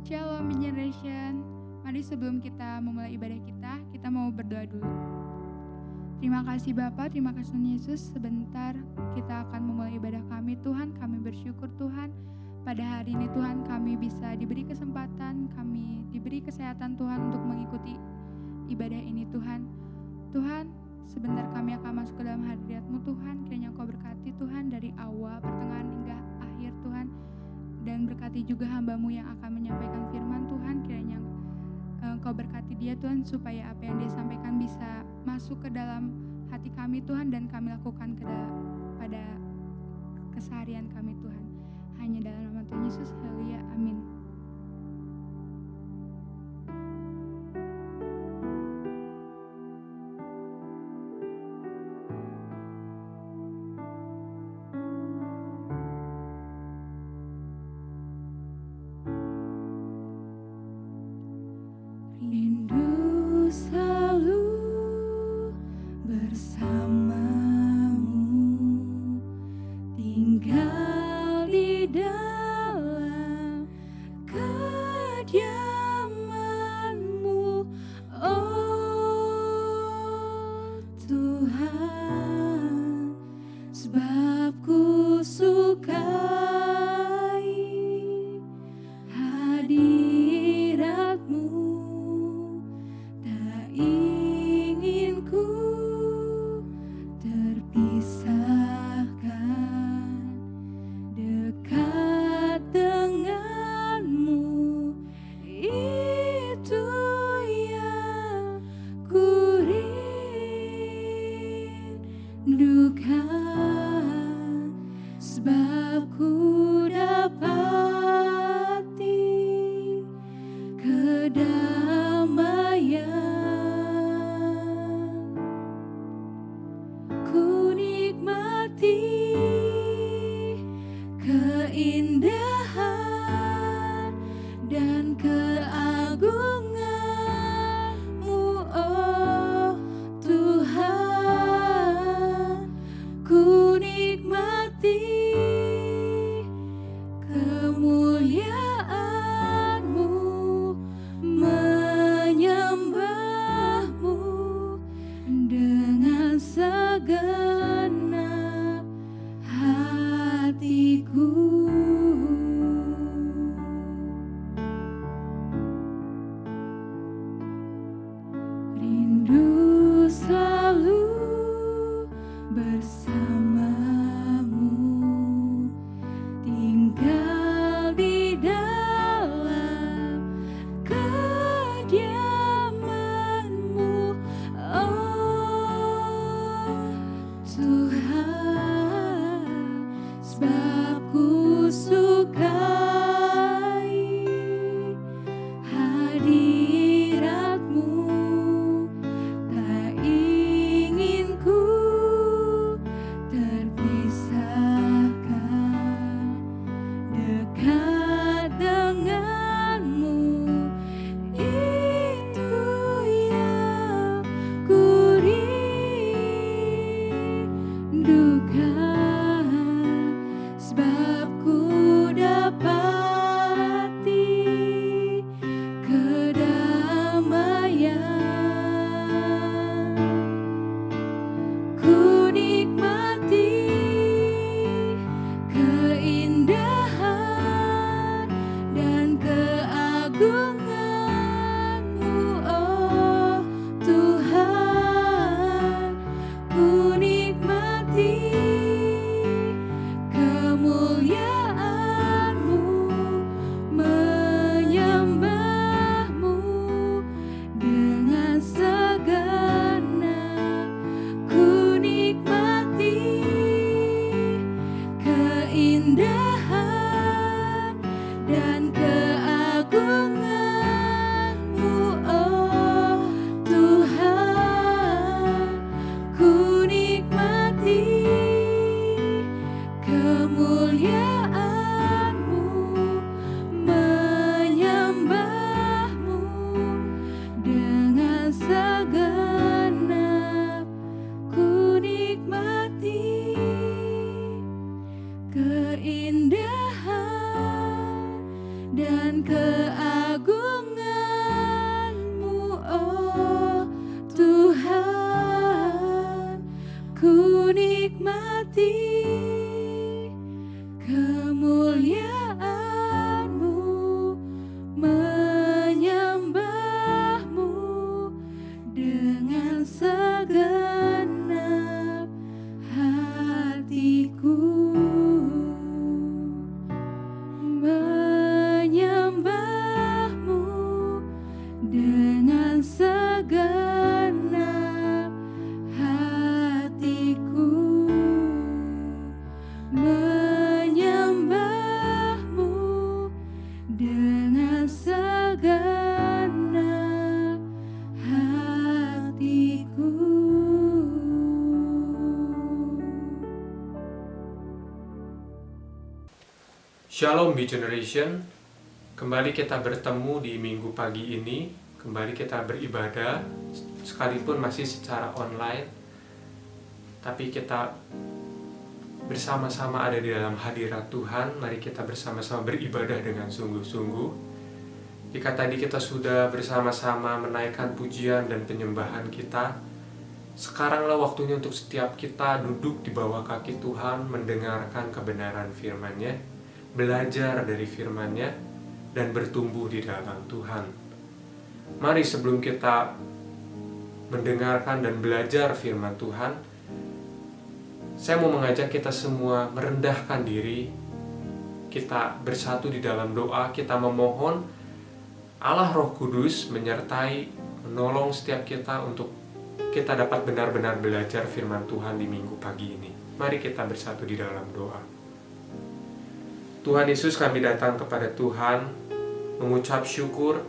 Shalom Generation. Mari sebelum kita memulai ibadah kita mau berdoa dulu. Terima kasih Bapa, terima kasih Tuhan Yesus. Sebentar kita akan memulai ibadah kami. Tuhan, kami bersyukur Tuhan. Pada hari ini Tuhan kami bisa diberi kesempatan, kami diberi kesehatan Tuhan untuk mengikuti ibadah ini Tuhan. Tuhan, sebentar kami akan masuk ke dalam hadirat-Mu Tuhan. Kiranya Engkau berkati Tuhan dari awal, pertengahan hingga akhir Tuhan. Dan berkati juga hamba-Mu yang akan menyampaikan firman Tuhan. Kiranya Engkau berkati dia Tuhan, supaya apa yang dia sampaikan bisa masuk ke dalam hati kami Tuhan, dan kami lakukan pada keseharian kami Tuhan. Hanya dalam nama Tuhan Yesus, haleluya, amin. Rindu selalu bersamamu, tinggal di dalam kediaman-Mu, oh Tuhan, sebab ku sukai hadirat-Mu. Tak ingin ku terpisahkan, dekat dengan-Mu, itu yang ku rindukan, sebab ku dapati kedamaian. Ku nikmati keindahan dan keagungan-Mu, oh Tuhan. Ku nikmati kemuliaan-Mu, menyembah-Mu dengan segenap hatiku. Rindu selalu bersamamu, tinggal di dalam kediaman-Mu, oh Tuhan, sebab ku sukai hadirat-Mu. Tak ingin ku terpisahkan, dekat dengan-Mu, itu yang ku rindukan, sebab ku dapati kedamaian. Ku nikmati keindahan dan keagungan-Mu, oh Tuhan. Ku nikmati kemuliaan-Mu, menyembah-Mu dengan segenap. Ku nikmati keindahan dan keagungan-Mu, oh Tuhan. Ku nikmati kemuliaan-Mu, menyembah-Mu dengan segenap. Ku nikmati keindahan dan keagungan kemuliaan-Mu, menyembah-Mu dengan segenap hatiku, menyembah-Mu dengan segenap hatiku, menyembah-Mu dengan segenap hatiku. Shalom Be Generation, kembali kita bertemu di minggu pagi ini, kembali kita beribadah, sekalipun masih secara online, tapi kita bersama-sama ada di dalam hadirat Tuhan. Mari kita bersama-sama beribadah dengan sungguh-sungguh. Jika tadi kita sudah bersama-sama menaikkan pujian dan penyembahan kita, sekaranglah waktunya untuk setiap kita duduk di bawah kaki Tuhan, mendengarkan kebenaran firman-Nya, belajar dari firman-Nya, dan bertumbuh di dalam Tuhan. Mari sebelum kita mendengarkan dan belajar firman Tuhan, saya mau mengajak kita semua merendahkan diri, kita bersatu di dalam doa, kita memohon Allah Roh Kudus menyertai, menolong setiap kita untuk kita dapat benar-benar belajar firman Tuhan di minggu pagi ini. Mari kita bersatu di dalam doa. Tuhan Yesus, kami datang kepada Tuhan mengucap syukur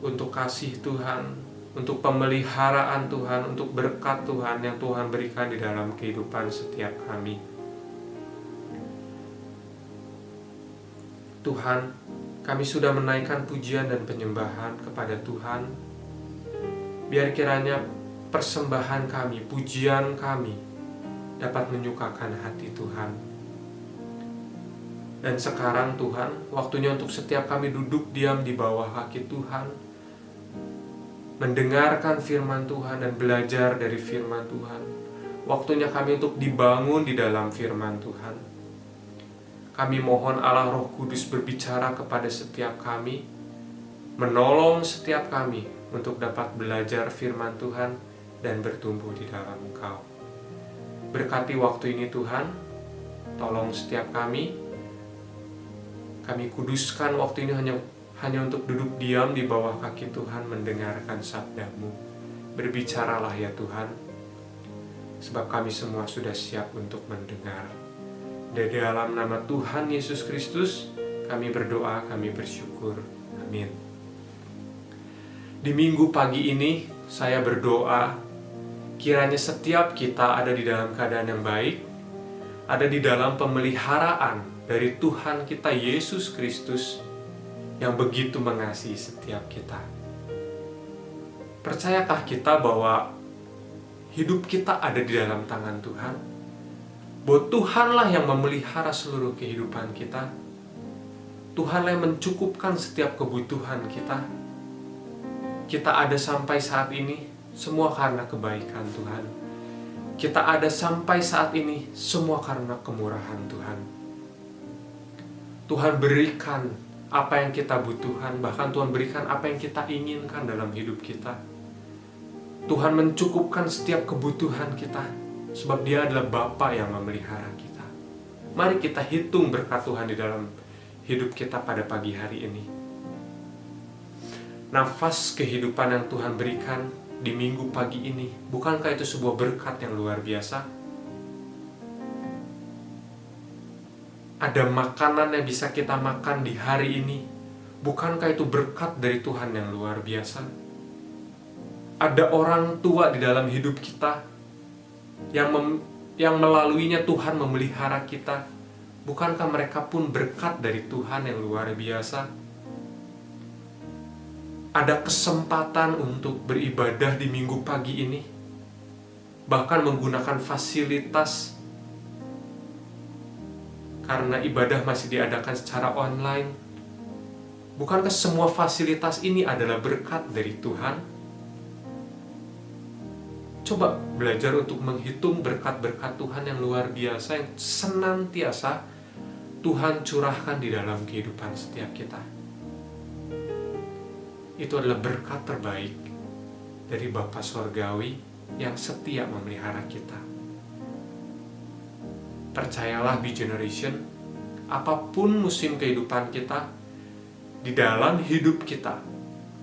untuk kasih Tuhan, untuk pemeliharaan Tuhan, untuk berkat Tuhan yang Tuhan berikan di dalam kehidupan setiap kami. Tuhan, kami sudah menaikkan pujian dan penyembahan kepada Tuhan. Biar kiranya persembahan kami, pujian kami dapat menyukakan hati Tuhan. Dan sekarang Tuhan, waktunya untuk setiap kami duduk diam di bawah kaki Tuhan, mendengarkan firman Tuhan dan belajar dari firman Tuhan. Waktunya kami untuk dibangun di dalam firman Tuhan. Kami mohon Allah Roh Kudus berbicara kepada setiap kami, menolong setiap kami untuk dapat belajar firman Tuhan dan bertumbuh di dalam Engkau. Berkati waktu ini Tuhan, tolong setiap kami kuduskan waktu ini hanya untuk duduk diam di bawah kaki Tuhan, mendengarkan sabda-Mu. Berbicaralah ya Tuhan, sebab kami semua sudah siap untuk mendengar. Di dalam nama Tuhan Yesus Kristus, kami berdoa, kami bersyukur. Amin. Di minggu pagi ini, saya berdoa, kiranya setiap kita ada di dalam keadaan yang baik, ada di dalam pemeliharaan dari Tuhan kita Yesus Kristus yang begitu mengasihi setiap kita. Percayakah kita bahwa hidup kita ada di dalam tangan Tuhan? Bahwa Tuhanlah yang memelihara seluruh kehidupan kita. Tuhanlah yang mencukupkan setiap kebutuhan kita. Kita ada sampai saat ini semua karena kebaikan Tuhan. Kita ada sampai saat ini semua karena kemurahan Tuhan. Tuhan berikan apa yang kita butuhkan, bahkan Tuhan berikan apa yang kita inginkan dalam hidup kita. Tuhan mencukupkan setiap kebutuhan kita, sebab Dia adalah Bapa yang memelihara kita. Mari kita hitung berkat Tuhan di dalam hidup kita pada pagi hari ini. Nafas kehidupan yang Tuhan berikan di minggu pagi ini, bukankah itu sebuah berkat yang luar biasa? Ada makanan yang bisa kita makan di hari ini, bukankah itu berkat dari Tuhan yang luar biasa? Ada orang tua di dalam hidup kita yang melaluinya Tuhan memelihara kita, bukankah mereka pun berkat dari Tuhan yang luar biasa? Ada kesempatan untuk beribadah di minggu pagi ini, bahkan menggunakan fasilitas, karena ibadah masih diadakan secara online. Bukankah semua fasilitas ini adalah berkat dari Tuhan? Coba belajar untuk menghitung berkat-berkat Tuhan yang luar biasa yang senantiasa Tuhan curahkan di dalam kehidupan setiap kita. Itu adalah berkat terbaik dari Bapa Sorgawi yang setia memelihara kita. Percayalah Be Generation, apapun musim kehidupan kita, di dalam hidup kita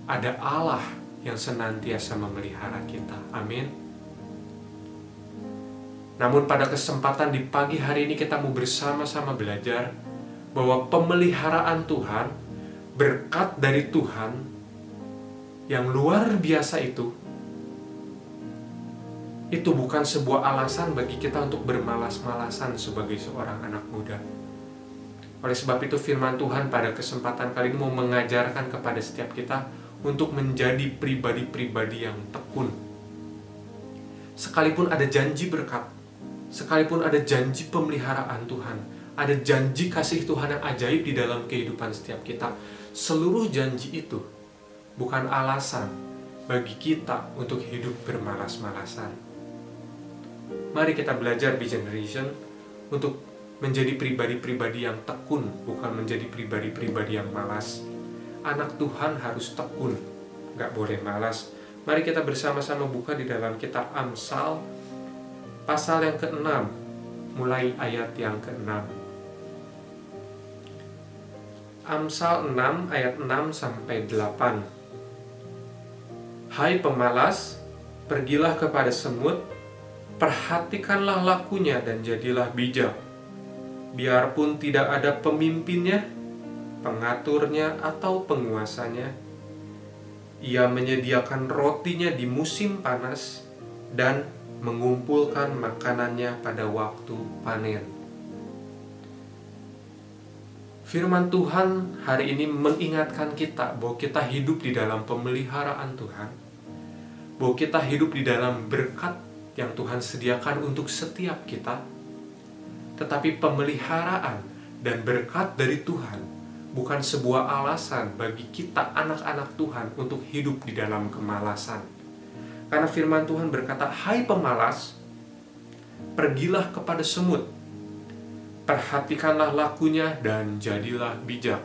ada Allah yang senantiasa memelihara kita. Amin. Namun pada kesempatan di pagi hari ini kita mau bersama-sama belajar bahwa pemeliharaan Tuhan, berkat dari Tuhan yang luar biasa itu bukan sebuah alasan bagi kita untuk bermalas-malasan sebagai seorang anak muda. Oleh sebab itu firman Tuhan pada kesempatan kali ini mau mengajarkan kepada setiap kita untuk menjadi pribadi-pribadi yang tekun. Sekalipun ada janji berkat, sekalipun ada janji pemeliharaan Tuhan, ada janji kasih Tuhan yang ajaib di dalam kehidupan setiap kita, seluruh janji itu bukan alasan bagi kita untuk hidup bermalas-malasan. Mari kita belajar Be Generation untuk menjadi pribadi-pribadi yang tekun, bukan menjadi pribadi-pribadi yang malas. Anak Tuhan harus tekun, gak boleh malas. Mari kita bersama-sama buka di dalam kitab Amsal, pasal yang ke-6, mulai ayat yang ke-6. Amsal 6, ayat 6 sampai 8. Hai pemalas, pergilah kepada semut, perhatikanlah lakunya dan jadilah bijak. Biarpun tidak ada pemimpinnya, pengaturnya atau penguasanya, ia menyediakan rotinya di musim panas dan mengumpulkan makanannya pada waktu panen. Firman Tuhan hari ini mengingatkan kita bahwa kita hidup di dalam pemeliharaan Tuhan, bahwa kita hidup di dalam berkat yang Tuhan sediakan untuk setiap kita. Tetapi pemeliharaan dan berkat dari Tuhan bukan sebuah alasan bagi kita anak-anak Tuhan untuk hidup di dalam kemalasan. Karena firman Tuhan berkata, hai pemalas, pergilah kepada semut, perhatikanlah lakunya dan jadilah bijak.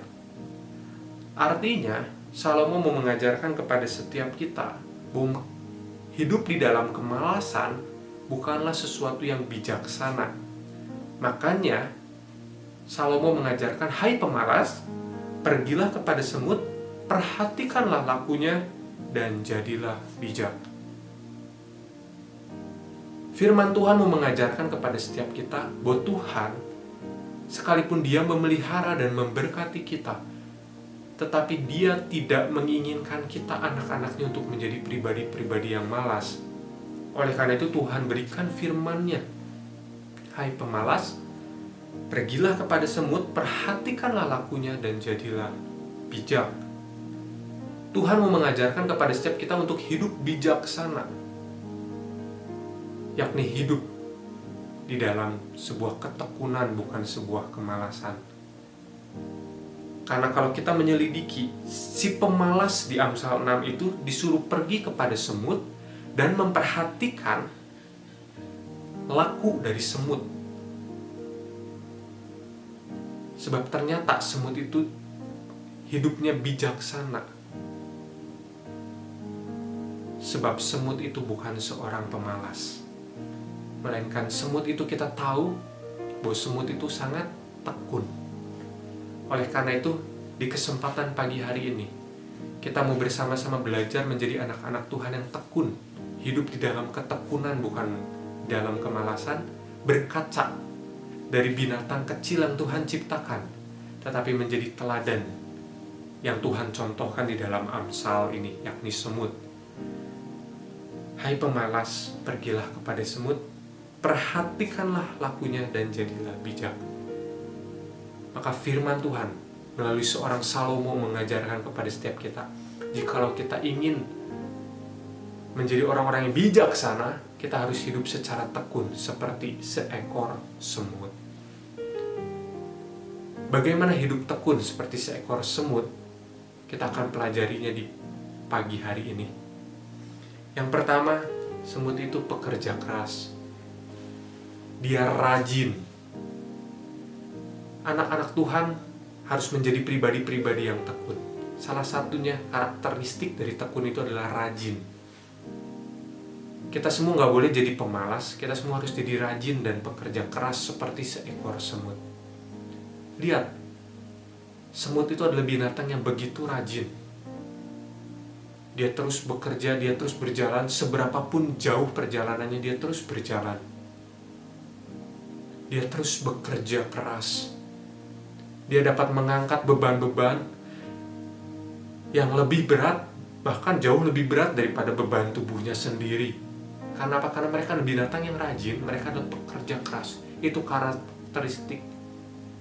Artinya, Salomo mau mengajarkan kepada setiap kita bahwa hidup di dalam kemalasan bukanlah sesuatu yang bijaksana. Makanya, Salomo mengajarkan, hai pemalas, pergilah kepada semut, perhatikanlah lakunya, dan jadilah bijak. Firman Tuhan mau mengajarkan kepada setiap kita bahwa Tuhan, sekalipun Dia memelihara dan memberkati kita, tetapi Dia tidak menginginkan kita anak-anaknya untuk menjadi pribadi-pribadi yang malas. Oleh karena itu Tuhan berikan firman-Nya, hai pemalas, pergilah kepada semut, perhatikanlah lakunya dan jadilah bijak. Tuhan mau mengajarkan kepada setiap kita untuk hidup bijaksana, yakni hidup di dalam sebuah ketekunan, bukan sebuah kemalasan. Karena kalau kita menyelidiki, si pemalas di Amsal 6 itu disuruh pergi kepada semut dan memperhatikan laku dari semut. Sebab ternyata semut itu hidupnya bijaksana. Sebab semut itu bukan seorang pemalas, melainkan semut itu kita tahu bahwa semut itu sangat tekun. Oleh karena itu, di kesempatan pagi hari ini, kita mau bersama-sama belajar menjadi anak-anak Tuhan yang tekun, hidup di dalam ketekunan, bukan dalam kemalasan, berkaca dari binatang kecil yang Tuhan ciptakan, tetapi menjadi teladan yang Tuhan contohkan di dalam Amsal ini, yakni semut. Hai pemalas, pergilah kepada semut, perhatikanlah lakunya dan jadilah bijak. Maka firman Tuhan melalui seorang Salomo mengajarkan kepada setiap kita, jikalau kita ingin menjadi orang-orang yang bijaksana, kita harus hidup secara tekun seperti seekor semut. Bagaimana hidup tekun seperti seekor semut? Kita akan pelajarinya di pagi hari ini. Yang pertama, Semut itu pekerja keras. Dia rajin. Anak-anak Tuhan harus menjadi pribadi-pribadi yang tekun. Salah satunya karakteristik dari tekun itu adalah rajin. Kita semua nggak boleh jadi pemalas, kita semua harus jadi rajin dan pekerja keras seperti seekor semut. Lihat, semut itu adalah binatang yang begitu rajin. Dia terus bekerja, dia terus berjalan, seberapapun jauh perjalanannya dia terus berjalan. Dia terus bekerja keras. Dia dapat mengangkat beban-beban yang lebih berat, bahkan jauh lebih berat daripada beban tubuhnya sendiri. Karena apa? Karena mereka adalah binatang yang rajin, mereka adalah pekerja keras. Itu karakteristik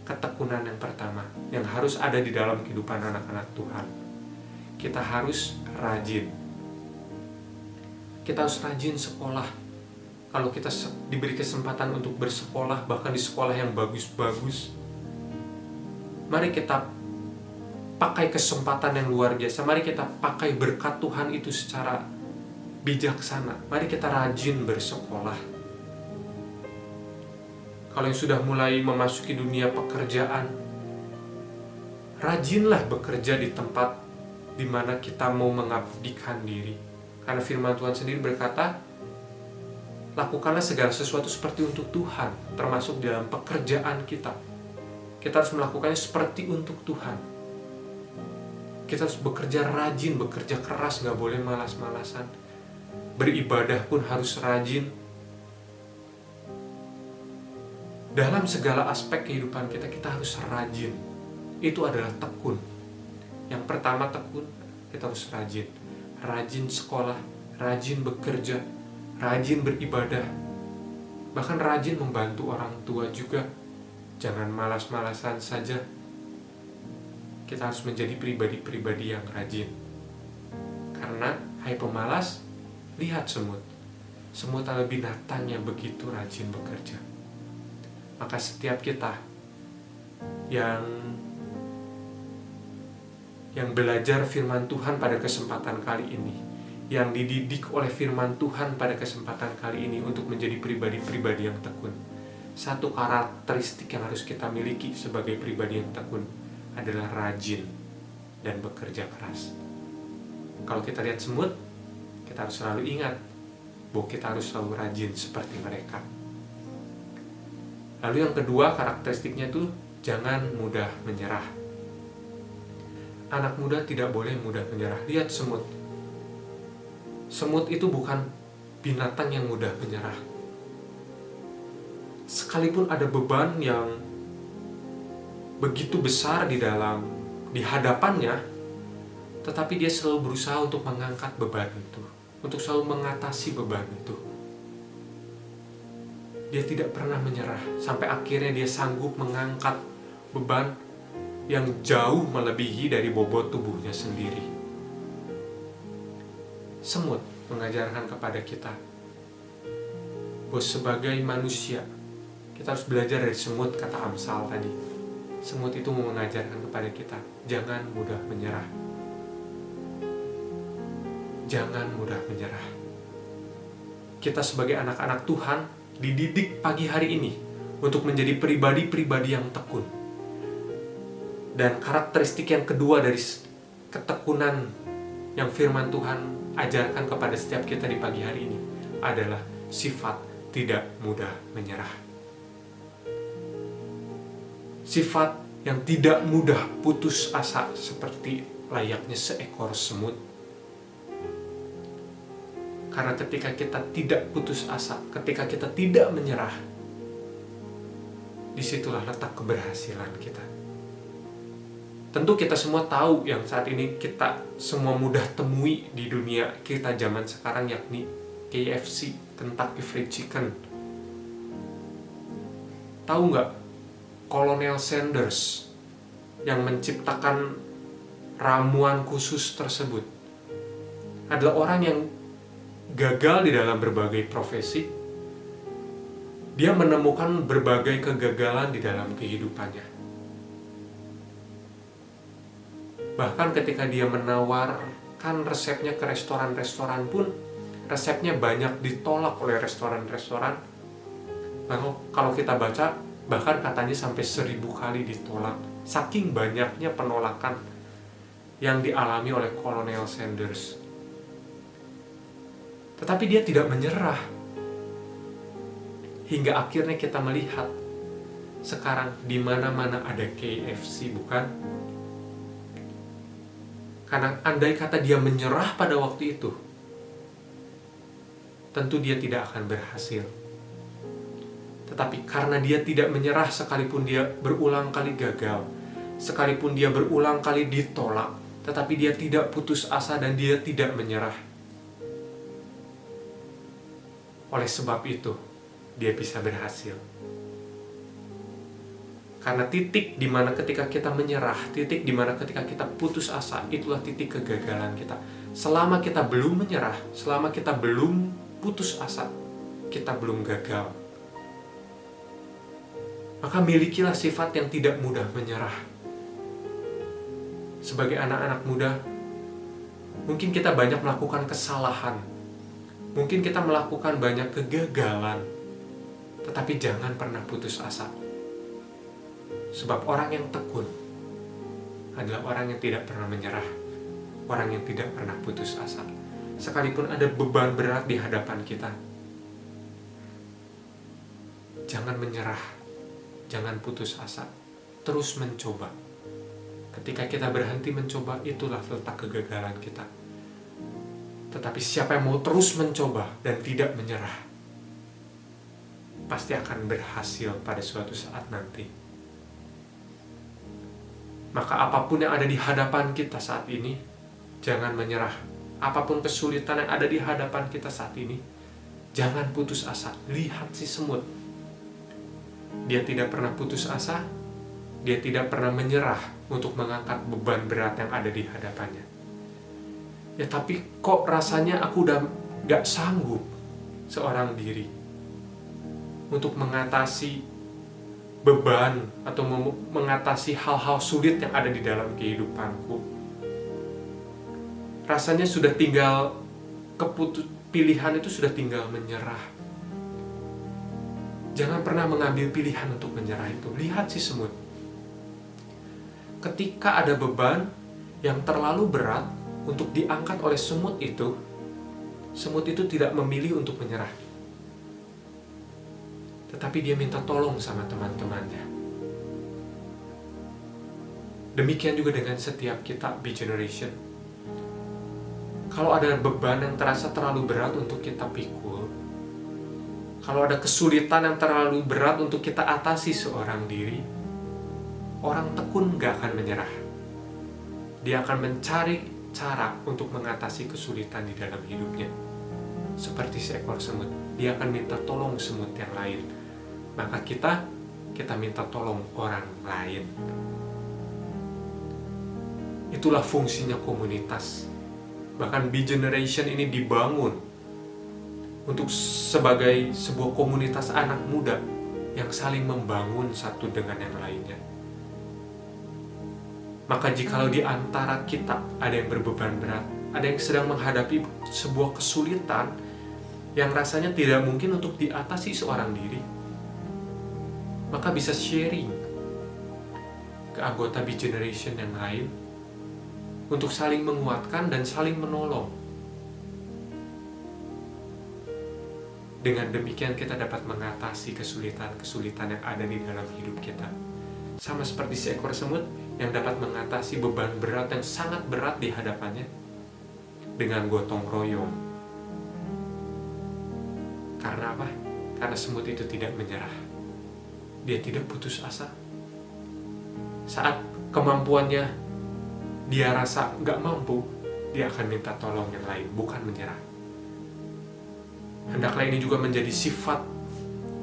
ketekunan yang pertama, yang harus ada di dalam kehidupan anak-anak Tuhan. Kita harus rajin. Kita harus rajin sekolah. Kalau kita diberi kesempatan untuk bersekolah, bahkan di sekolah yang bagus-bagus, mari kita pakai kesempatan yang luar biasa. Mari kita pakai berkat Tuhan itu secara bijaksana. Mari kita rajin bersekolah. Kalau yang sudah mulai memasuki dunia pekerjaan, rajinlah bekerja di tempat di mana kita mau mengabdikan diri. Karena firman Tuhan sendiri berkata, lakukanlah segala sesuatu seperti untuk Tuhan, termasuk dalam pekerjaan kita. Kita harus melakukannya seperti untuk Tuhan. Kita harus bekerja rajin, bekerja keras, nggak boleh malas-malasan. Beribadah pun harus rajin. Dalam segala aspek kehidupan kita, kita harus rajin. Itu adalah tekun. Yang pertama tekun, kita harus rajin. Rajin sekolah, rajin bekerja, rajin beribadah. Bahkan rajin membantu orang tua juga. Jangan malas-malasan saja. Kita harus menjadi pribadi-pribadi yang rajin. Karena, hai pemalas, lihat semut. Semut adalah binatang yang begitu rajin bekerja. Maka setiap kita yang belajar firman Tuhan pada kesempatan kali ini, yang dididik oleh firman Tuhan pada kesempatan kali ini untuk menjadi pribadi-pribadi yang tekun. Satu karakteristik yang harus kita miliki sebagai pribadi yang tekun adalah rajin dan bekerja keras. Kalau kita lihat semut, kita harus selalu ingat bahwa kita harus selalu rajin seperti mereka. Lalu yang kedua, karakteristiknya itu jangan mudah menyerah. Anak muda tidak boleh mudah menyerah. Lihat semut. Semut itu bukan binatang yang mudah menyerah. Sekalipun ada beban yang begitu besar di hadapannya, tetapi dia selalu berusaha untuk mengangkat beban itu, untuk selalu mengatasi beban itu. Dia tidak pernah menyerah, sampai akhirnya dia sanggup mengangkat beban yang jauh melebihi dari bobot tubuhnya sendiri. Semut mengajarkan kepada kita bahwa sebagai manusia, kita harus belajar dari semut, kata Amsal tadi. Semut itu mengajarkan kepada kita, jangan mudah menyerah. Jangan mudah menyerah. Kita sebagai anak-anak Tuhan dididik pagi hari ini untuk menjadi pribadi-pribadi yang tekun. Dan karakteristik yang kedua dari ketekunan yang firman Tuhan ajarkan kepada setiap kita di pagi hari ini adalah sifat tidak mudah menyerah. Sifat yang tidak mudah putus asa seperti layaknya seekor semut. Karena ketika kita tidak putus asa, ketika kita tidak menyerah, disitulah letak keberhasilan kita. Tentu kita semua tahu yang saat ini kita semua mudah temui di dunia kita zaman sekarang, yakni KFC, Kentucky Fried Chicken. Tahu nggak, Kolonel Sanders yang menciptakan ramuan khusus tersebut adalah orang yang gagal di dalam berbagai profesi. Dia menemukan berbagai kegagalan di dalam kehidupannya. Bahkan ketika dia menawarkan resepnya ke restoran-restoran pun, resepnya banyak ditolak oleh restoran-restoran. Lalu kalau kita baca, bahkan katanya sampai 1000 kali ditolak. Saking banyaknya penolakan yang dialami oleh Kolonel Sanders. Tetapi dia tidak menyerah. Hingga akhirnya kita melihat sekarang di mana-mana ada KFC, bukan? Karena andai kata dia menyerah pada waktu itu, tentu dia tidak akan berhasil. Tetapi karena dia tidak menyerah, sekalipun dia berulang kali gagal, sekalipun dia berulang kali ditolak, tetapi dia tidak putus asa dan dia tidak menyerah. Oleh sebab itu, dia bisa berhasil. Karena titik di mana ketika kita menyerah, titik di mana ketika kita putus asa, itulah titik kegagalan kita. Selama kita belum menyerah, selama kita belum putus asa, kita belum gagal. Maka milikilah sifat yang tidak mudah menyerah. Sebagai anak-anak muda, mungkin kita banyak melakukan kesalahan. Mungkin kita melakukan banyak kegagalan. Tetapi jangan pernah putus asa. Sebab orang yang tekun adalah orang yang tidak pernah menyerah. Orang yang tidak pernah putus asa. Sekalipun ada beban berat di hadapan kita, jangan menyerah. Jangan putus asa. Terus mencoba. Ketika kita berhenti mencoba, itulah letak kegagalan kita. Tetapi siapa yang mau terus mencoba dan tidak menyerah, pasti akan berhasil pada suatu saat nanti. Maka apapun yang ada di hadapan kita saat ini, jangan menyerah. Apapun kesulitan yang ada di hadapan kita saat ini, jangan putus asa. Lihat si semut. Dia tidak pernah putus asa, dia tidak pernah menyerah untuk mengangkat beban berat yang ada di hadapannya. Ya tapi kok rasanya aku udah gak sanggup seorang diri untuk mengatasi beban atau mengatasi hal-hal sulit yang ada di dalam kehidupanku. Rasanya sudah tinggal pilihan itu sudah tinggal menyerah. Jangan pernah mengambil pilihan untuk menyerah itu. Lihat si semut. Ketika ada beban yang terlalu berat untuk diangkat oleh semut itu tidak memilih untuk menyerah. Tetapi dia minta tolong sama teman-temannya. Demikian juga dengan setiap kita B-Generation. Kalau ada beban yang terasa terlalu berat untuk kita pikul, kalau ada kesulitan yang terlalu berat untuk kita atasi seorang diri, orang tekun gak akan menyerah. Dia akan mencari cara untuk mengatasi kesulitan di dalam hidupnya. Seperti seekor semut, dia akan minta tolong semut yang lain. Maka kita minta tolong orang lain. Itulah fungsinya komunitas. Bahkan B-Generation ini dibangun untuk sebagai sebuah komunitas anak muda yang saling membangun satu dengan yang lainnya. Maka jikalau di antara kita ada yang berbeban berat, ada yang sedang menghadapi sebuah kesulitan yang rasanya tidak mungkin untuk diatasi seorang diri, maka bisa sharing ke anggota B-Generation yang lain untuk saling menguatkan dan saling menolong. Dengan demikian kita dapat mengatasi kesulitan-kesulitan yang ada di dalam hidup kita. Sama seperti seekor semut yang dapat mengatasi beban berat yang sangat berat di hadapannya dengan gotong royong. Karena apa? Karena semut itu tidak menyerah. Dia tidak putus asa. Saat kemampuannya dia rasa gak mampu, dia akan minta tolong yang lain, bukan menyerah. Hendaklah ini juga menjadi sifat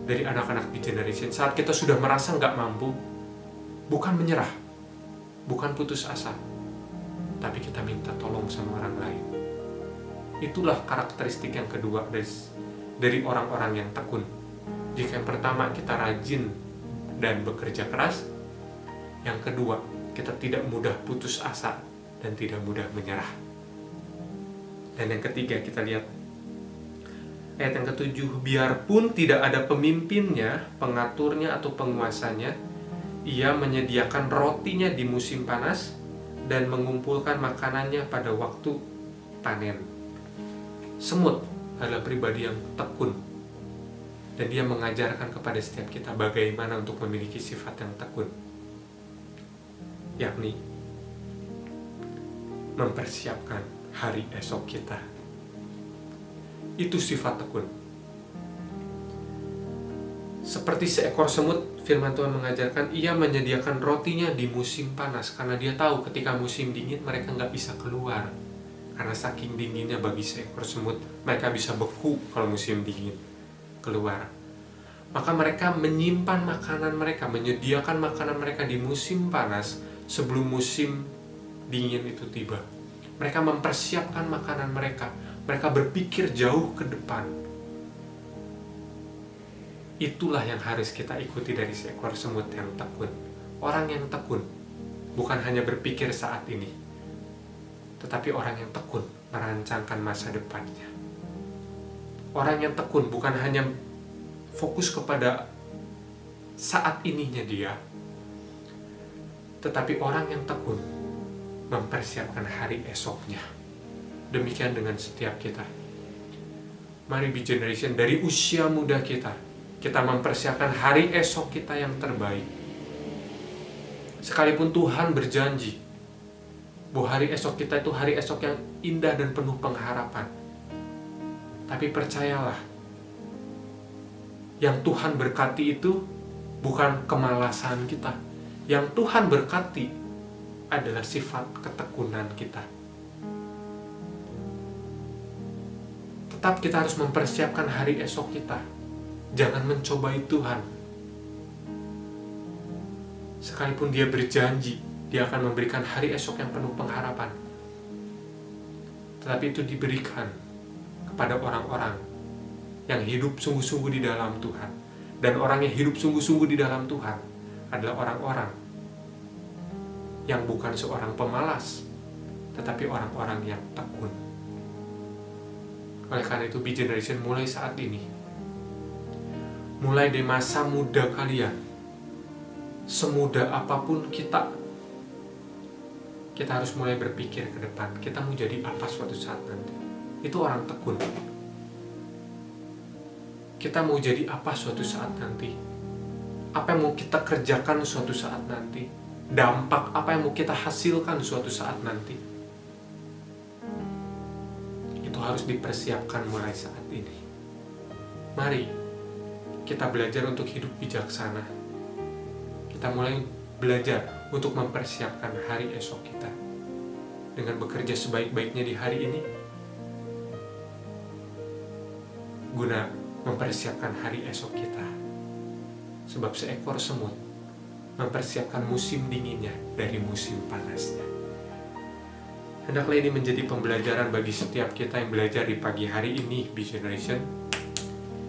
dari anak-anak B-Generation. Saat kita sudah merasa gak mampu, bukan menyerah, bukan putus asa, tapi kita minta tolong sama orang lain. Itulah karakteristik yang kedua dari orang-orang yang tekun. Jika yang pertama kita rajin dan bekerja keras, yang kedua kita tidak mudah putus asa dan tidak mudah menyerah. Dan yang ketiga kita lihat Ayat yang ketujuh, biarpun tidak ada pemimpinnya, pengaturnya atau penguasanya, ia menyediakan rotinya di musim panas dan mengumpulkan makanannya pada waktu panen. Semut adalah pribadi yang tekun, dan dia mengajarkan kepada setiap kita bagaimana untuk memiliki sifat yang tekun, yakni mempersiapkan hari esok kita. Itu sifat tekun. Seperti seekor semut, firman Tuhan mengajarkan, ia menyediakan rotinya di musim panas, karena dia tahu ketika musim dingin mereka nggak bisa keluar. Karena saking dinginnya bagi seekor semut, mereka bisa beku kalau musim dingin keluar. Maka mereka menyimpan makanan mereka, menyediakan makanan mereka di musim panas sebelum musim dingin itu tiba. Mereka mempersiapkan makanan mereka. Mereka berpikir jauh ke depan. Itulah yang harus kita ikuti dari seekor semut yang tekun. Orang yang tekun bukan hanya berpikir saat ini, tetapi orang yang tekun merancangkan masa depannya. Orang yang tekun bukan hanya fokus kepada saat ininya dia, tetapi orang yang tekun mempersiapkan hari esoknya. Demikian dengan setiap kita. Mari Be Generation, dari usia muda kita mempersiapkan hari esok kita yang terbaik. Sekalipun Tuhan berjanji bahwa hari esok kita itu hari esok yang indah dan penuh pengharapan, tapi percayalah, yang Tuhan berkati itu bukan kemalasan kita. Yang Tuhan berkati adalah sifat ketekunan kita. Tetap kita harus mempersiapkan hari esok kita. Jangan mencobai Tuhan. Sekalipun Dia berjanji, Dia akan memberikan hari esok yang penuh pengharapan. Tetapi itu diberikan kepada orang-orang yang hidup sungguh-sungguh di dalam Tuhan. Dan orang yang hidup sungguh-sungguh di dalam Tuhan adalah orang-orang yang bukan seorang pemalas, tetapi orang-orang yang tekun. Oleh karena itu, Be Generation, mulai saat ini, mulai dari masa muda kalian, semuda apapun kita harus mulai berpikir ke depan. Kita mau jadi apa suatu saat nanti. Itu orang tekun. Kita mau jadi apa suatu saat nanti. Apa yang mau kita kerjakan suatu saat nanti. Dampak apa yang mau kita hasilkan suatu saat nanti. Itu harus dipersiapkan mulai saat ini. Mari kita belajar untuk hidup bijaksana. Kita mulai belajar untuk mempersiapkan hari esok kita dengan bekerja sebaik-baiknya di hari ini, guna mempersiapkan hari esok kita. Sebab seekor semut mempersiapkan musim dinginnya dari musim panasnya. Hendaklah ini menjadi pembelajaran bagi setiap kita yang belajar di pagi hari ini, Be Generation.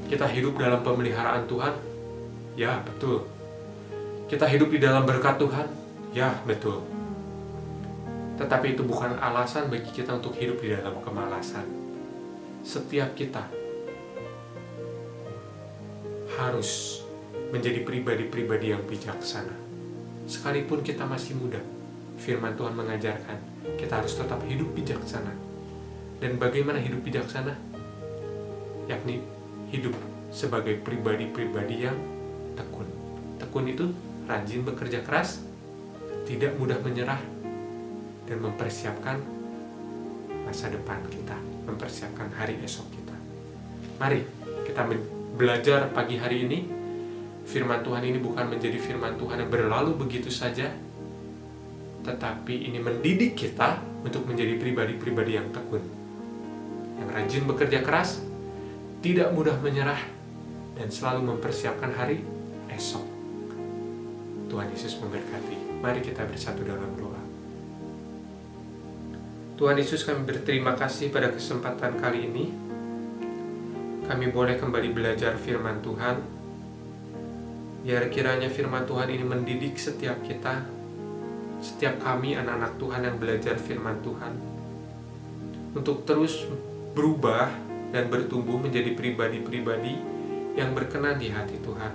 Kita hidup dalam pemeliharaan Tuhan? Ya, betul. Kita hidup di dalam berkat Tuhan? Ya, betul. Tetapi itu bukan alasan bagi kita untuk hidup di dalam kemalasan. Setiap kita harus menjadi pribadi-pribadi yang bijaksana. Sekalipun kita masih muda, firman Tuhan mengajarkan kita harus tetap hidup bijaksana. Dan bagaimana hidup bijaksana? Yakni hidup sebagai pribadi-pribadi yang tekun. Tekun itu rajin bekerja keras, tidak mudah menyerah, dan mempersiapkan masa depan kita, mempersiapkan hari esok kita. Mari kita belajar pagi hari ini. Firman Tuhan ini bukan menjadi firman Tuhan yang berlalu begitu saja, tetapi ini mendidik kita untuk menjadi pribadi-pribadi yang tekun, yang rajin bekerja keras, tidak mudah menyerah, dan selalu mempersiapkan hari esok. Tuhan Yesus memberkati. Mari kita bersatu dalam doa. Tuhan Yesus, kami berterima kasih pada kesempatan kali ini. Kami boleh kembali belajar firman Tuhan. Biar kiranya firman Tuhan ini mendidik setiap kita, setiap kami anak-anak Tuhan yang belajar firman Tuhan, untuk terus berubah dan bertumbuh menjadi pribadi-pribadi yang berkenan di hati Tuhan.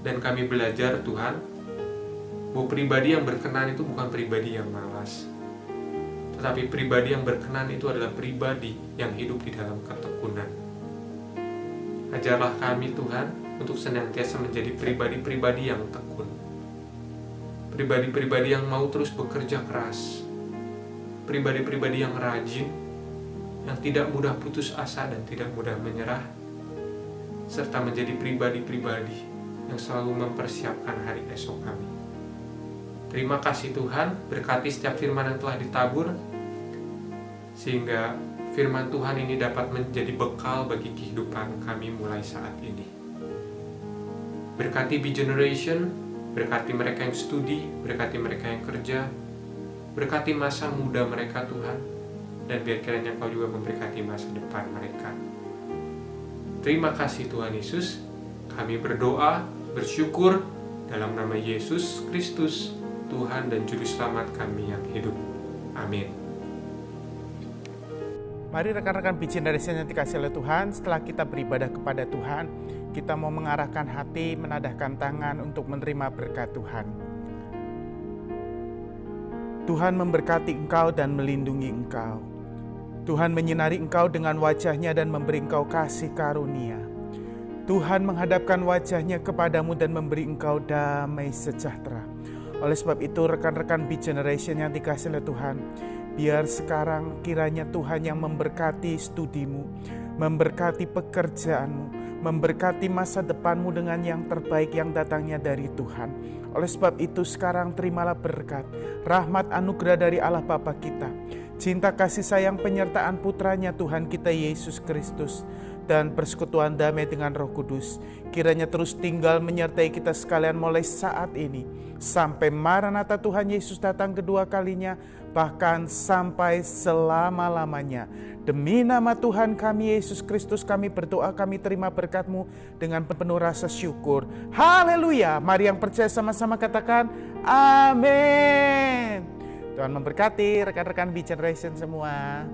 Dan kami belajar Tuhan, bahwa pribadi yang berkenan itu bukan pribadi yang malas, tetapi pribadi yang berkenan itu adalah pribadi yang hidup di dalam ketekunan. Ajarlah kami Tuhan untuk senantiasa menjadi pribadi-pribadi yang tekun, pribadi-pribadi yang mau terus bekerja keras, pribadi-pribadi yang rajin, yang tidak mudah putus asa dan tidak mudah menyerah, serta menjadi pribadi-pribadi yang selalu mempersiapkan hari esok kami. Terima kasih Tuhan, berkati setiap firman yang telah ditabur, sehingga firman Tuhan ini dapat menjadi bekal bagi kehidupan kami mulai saat ini. Berkati B-Generation, berkati mereka yang studi, berkati mereka yang kerja, berkati masa muda mereka Tuhan, dan biar kiranya Engkau juga memberkati masa depan mereka. Terima kasih Tuhan Yesus, kami berdoa, bersyukur dalam nama Yesus Kristus, Tuhan dan Juru Selamat kami yang hidup. Amin. Mari rekan-rekan B-Generation yang dikasihi oleh Tuhan, setelah kita beribadah kepada Tuhan, kita mau mengarahkan hati, menadahkan tangan untuk menerima berkat Tuhan. Tuhan memberkati engkau dan melindungi engkau. Tuhan menyinari engkau dengan wajah-Nya dan memberi engkau kasih karunia. Tuhan menghadapkan wajah-Nya kepadamu dan memberi engkau damai sejahtera. Oleh sebab itu, rekan-rekan B-Generation yang dikasihi oleh Tuhan, biar sekarang kiranya Tuhan yang memberkati studimu, memberkati pekerjaanmu, memberkati masa depanmu dengan yang terbaik yang datangnya dari Tuhan. Oleh sebab itu sekarang terimalah berkat, rahmat anugerah dari Allah Bapa kita, cinta kasih sayang penyertaan putranya Tuhan kita Yesus Kristus, dan persekutuan damai dengan Roh Kudus, kiranya terus tinggal menyertai kita sekalian mulai saat ini, sampai Maranatha Tuhan Yesus datang kedua kalinya, bahkan sampai selama-lamanya. Demi nama Tuhan kami Yesus Kristus kami berdoa, kami terima berkat-Mu dengan penuh rasa syukur. Haleluya. Mari yang percaya sama-sama katakan amin. Tuhan memberkati rekan-rekan B-Generation semua.